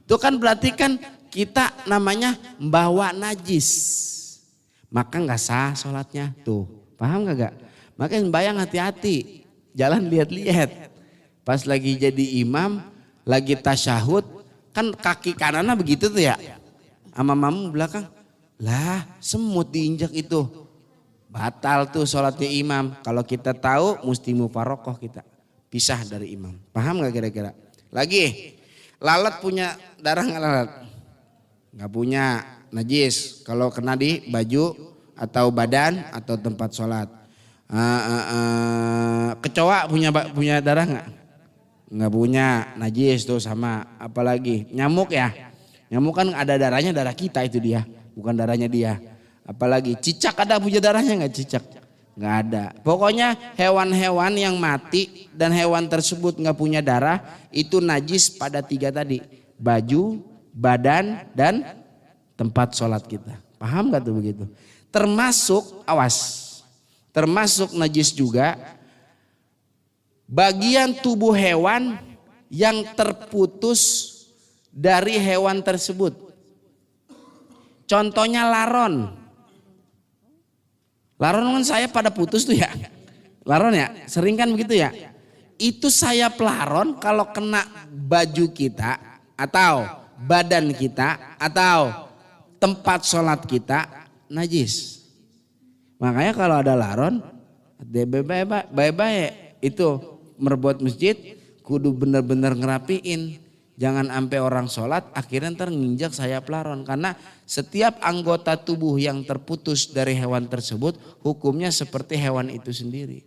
Itu kan berarti kan kita namanya bawa najis. Maka gak sah sholatnya tuh. Paham gak? Makanya sembahyang hati-hati. Jalan lihat-lihat. Pas lagi jadi imam, lagi tasyahud, kan kaki kanannya begitu tuh ya. Sama mamu belakang. Lah semut diinjak itu. Batal tuh sholatnya imam. Kalau kita tahu mesti mufarokoh kita. Pisah dari imam. Paham gak kira-kira? Lagi, lalat punya darah gak lalat? Gak punya, najis. Kalau kena di baju atau badan atau tempat sholat. Kecoa punya darah nggak? Nggak punya, najis tuh sama. Apalagi nyamuk ya, nyamuk kan ada darahnya, darah kita itu dia, bukan darahnya dia. Apalagi cicak, ada punya darahnya nggak cicak? Nggak ada. Pokoknya hewan-hewan yang mati dan hewan tersebut nggak punya darah itu najis pada 3 tadi, baju, badan dan tempat sholat kita. Paham nggak tuh begitu? Termasuk, awas, termasuk najis juga bagian tubuh hewan yang terputus dari hewan tersebut. Contohnya laron. Laron kan saya pada putus tuh ya. Laron ya, sering kan begitu ya. Itu sayap laron kalau kena baju kita atau badan kita atau tempat sholat kita, najis. Makanya kalau ada laron, baik-baik itu merbuat masjid kudu bener-bener ngerapiin. Jangan sampai orang sholat akhirnya ntar nginjak sayap laron. Karena setiap anggota tubuh yang terputus dari hewan tersebut hukumnya seperti hewan itu sendiri.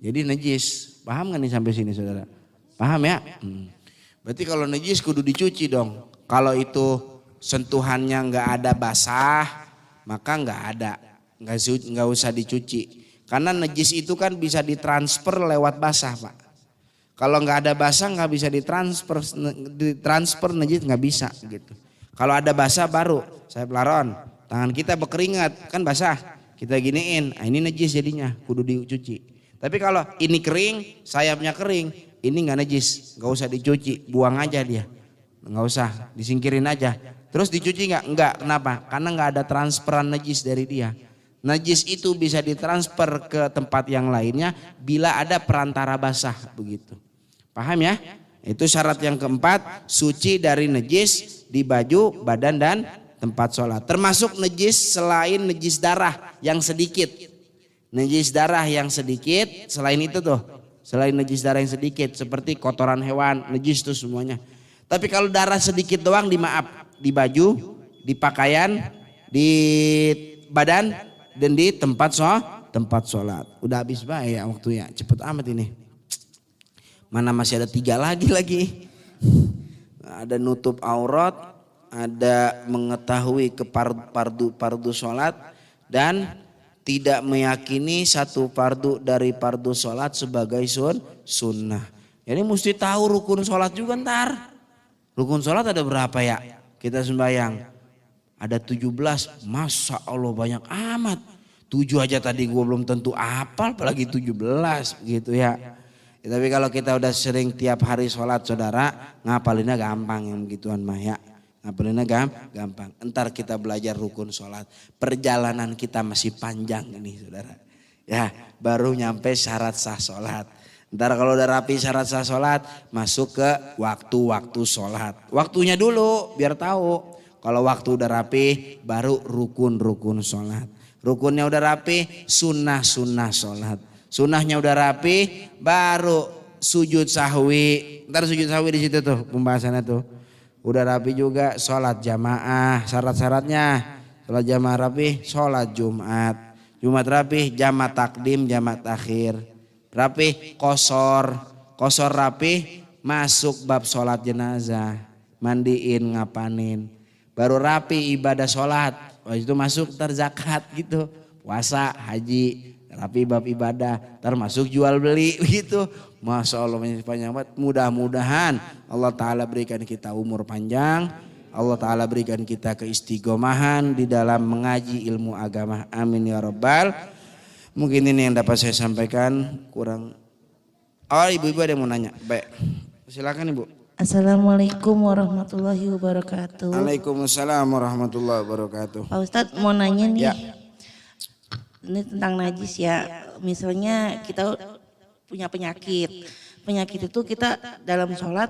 Jadi najis. Paham gak nih sampai sini saudara? Paham ya? Berarti kalau najis kudu dicuci dong. Kalau itu sentuhannya nggak ada basah, maka nggak usah dicuci. Karena najis itu kan bisa ditransfer lewat basah, Pak. Kalau nggak ada basah nggak bisa ditransfer najis nggak bisa gitu. Kalau ada basah baru saya pelaron, tangan kita berkeringat kan basah, kita giniin, ini najis jadinya, kudu dicuci. Tapi kalau ini kering, sayapnya kering, ini nggak najis, nggak usah dicuci, buang aja dia, nggak usah, disingkirin aja. Terus dicuci nggak? Nggak, kenapa? Karena nggak ada transferan najis dari dia. Najis itu bisa ditransfer ke tempat yang lainnya bila ada perantara basah begitu. Paham ya? Itu syarat yang keempat, suci dari najis di baju, badan dan tempat sholat. Termasuk najis selain najis darah yang sedikit. Najis darah yang sedikit selain itu tuh. Selain najis darah yang sedikit seperti kotoran hewan, najis tuh semuanya. Tapi kalau darah sedikit doang dimaaf. Di baju, di pakaian, di badan dan di tempat sholat. Udah habis baik ya waktunya, cepet amat ini. Mana masih ada 3 lagi. Ada nutup aurat, ada mengetahui fardu sholat, dan tidak meyakini satu fardu dari fardu sholat sebagai sunnah. Jadi mesti tahu rukun sholat juga ntar. Rukun sholat ada berapa ya? Kita sembahyang. Ada 17, masa Allah banyak amat. 7 aja tadi gua belum tentu hafal, apalagi 17 gitu ya. Tapi kalau kita udah sering tiap hari sholat saudara, ngapalinnya gampang yang begituan mah ya. Ngapalinnya gampang. Entar kita belajar rukun sholat. Perjalanan kita masih panjang ini saudara. Ya baru nyampe syarat sah sholat. Ntar kalau udah rapi syarat sah sholat, masuk ke waktu-waktu sholat. Waktunya dulu biar tahu. Kalau waktu udah rapi baru rukun-rukun sholat. Rukunnya udah rapi, sunnah-sunnah sholat. Sunnahnya udah rapi, baru sujud sahwi. Ntar sujud sahwi di situ tuh pembahasannya tuh. Udah rapi juga sholat jamaah, syarat-syaratnya. Sholat jamaah rapi, sholat Jumat. Jumat rapi, jamak takdim, jamak takhir. Rapi, kosor rapi, masuk bab sholat jenazah. Mandiin, ngapanin. Baru rapi ibadah sholat. Waktu itu masuk ntar zakat gitu. Puasa, haji. Rapi bab ibadah, termasuk jual beli begitu. Masya Allah panjang banget. Mudah-mudahan Allah Ta'ala berikan kita umur panjang. Allah Ta'ala berikan kita keistiqomahan di dalam mengaji ilmu agama. Amin ya Rabbal. Mungkin ini yang dapat saya sampaikan. Kurang. Oh ibu-ibu ada yang mau nanya. Baik. Silakan ibu. Assalamualaikum warahmatullahi wabarakatuh. Waalaikumsalam warahmatullahi wabarakatuh. Pak Ustadz mau nanya nih. Ya. Ini tentang najis ya. Misalnya kita punya penyakit. Penyakit itu kita dalam sholat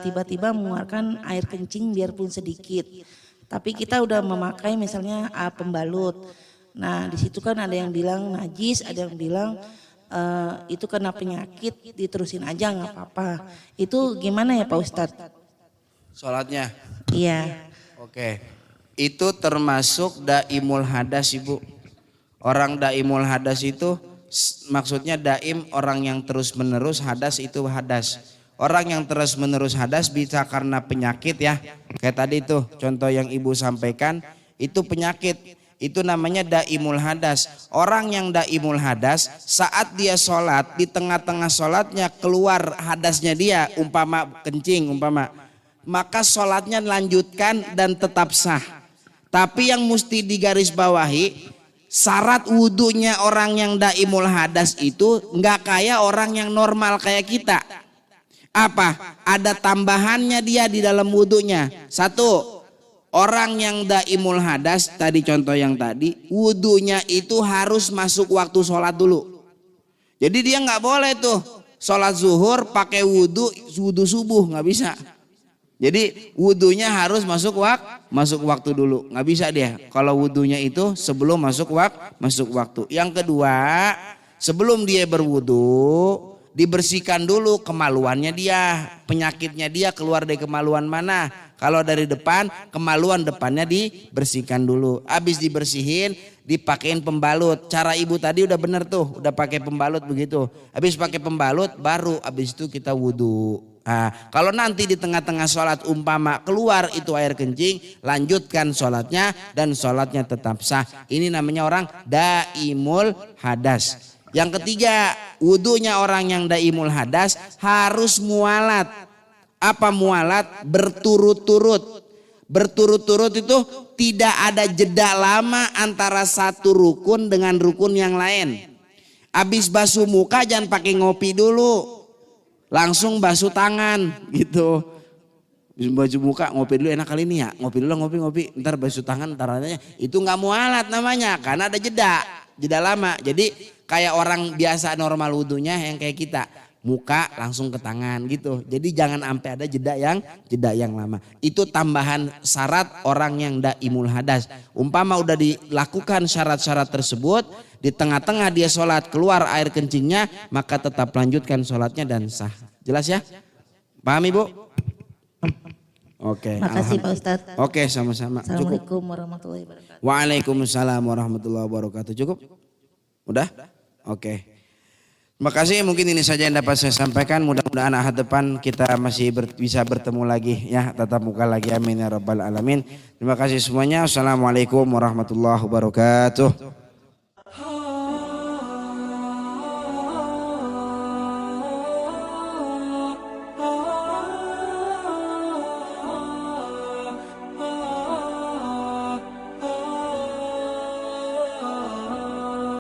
tiba-tiba mengeluarkan air kencing biarpun sedikit. Tapi kita udah memakai misalnya pembalut. Nah di situ kan ada yang bilang najis, ada yang bilang itu kena penyakit diterusin aja nggak apa-apa. Itu gimana ya Pak Ustadz? Sholatnya? Iya. Oke. Itu termasuk daimul hadas ibu. Orang daimul hadas itu maksudnya daim orang yang terus menerus, hadas itu hadas. Orang yang terus menerus hadas bisa karena penyakit ya. Kayak tadi tuh contoh yang ibu sampaikan itu penyakit. Itu namanya daimul hadas. Orang yang daimul hadas saat dia sholat di tengah-tengah sholatnya keluar hadasnya dia umpama kencing maka sholatnya lanjutkan dan tetap sah. Tapi yang mesti digarisbawahi syarat wudhunya orang yang daimul hadas itu nggak kayak orang yang normal kayak kita. Apa? Ada tambahannya dia di dalam wudhunya. Satu, orang yang daimul hadas tadi contoh yang tadi wudhunya itu harus masuk waktu sholat dulu. Jadi dia nggak boleh tuh sholat zuhur pakai wudhu subuh nggak bisa. Jadi wudhunya harus masuk waktu dulu, nggak bisa dia. Kalau wudhunya itu sebelum masuk waktu. Yang kedua, sebelum dia berwudhu, dibersihkan dulu kemaluannya dia, penyakitnya dia keluar dari kemaluan mana. Kalau dari depan, kemaluan depannya dibersihkan dulu. Habis dibersihin, dipakein pembalut. Cara ibu tadi udah bener tuh, udah pakai pembalut begitu. Habis pakai pembalut, baru habis itu kita wudhu. Nah, kalau nanti di tengah-tengah sholat umpama keluar itu air kencing, lanjutkan sholatnya dan sholatnya tetap sah. Ini namanya orang daimul hadas. Yang ketiga, wudunya orang yang daimul hadas harus mualat. Apa mualat? Berturut-turut. Berturut-turut itu tidak ada jeda lama antara satu rukun dengan rukun yang lain. Habis basuh muka jangan pakai ngopi dulu. Langsung basuh tangan gitu. Baju muka ngopi dulu enak kali ini ya. Ngopi dulu ngopi. Ntar basuh tangan ntar adanya. Itu nggak mualat namanya karena ada jeda lama. Jadi kayak orang biasa normal wudunya yang kayak kita. Muka langsung ke tangan gitu. Jadi jangan sampai ada jeda yang lama. Itu tambahan syarat orang yang daimul hadas. Umpama udah dilakukan syarat-syarat tersebut, di tengah-tengah dia sholat keluar air kencingnya, maka tetap lanjutkan sholatnya dan sah. Jelas ya? Paham Ibu? Oke. Makasih Pak Ustadz. Oke, sama-sama. Cukup. Assalamualaikum warahmatullahi wabarakatuh. Waalaikumsalam warahmatullahi wabarakatuh. Cukup? Udah? Oke. Terima kasih, mungkin ini saja yang dapat saya sampaikan. Mudah-mudahan ahad depan kita masih bisa bertemu lagi ya, tatap muka lagi, amin ya rabbal alamin. Terima kasih semuanya. Assalamualaikum warahmatullahi wabarakatuh.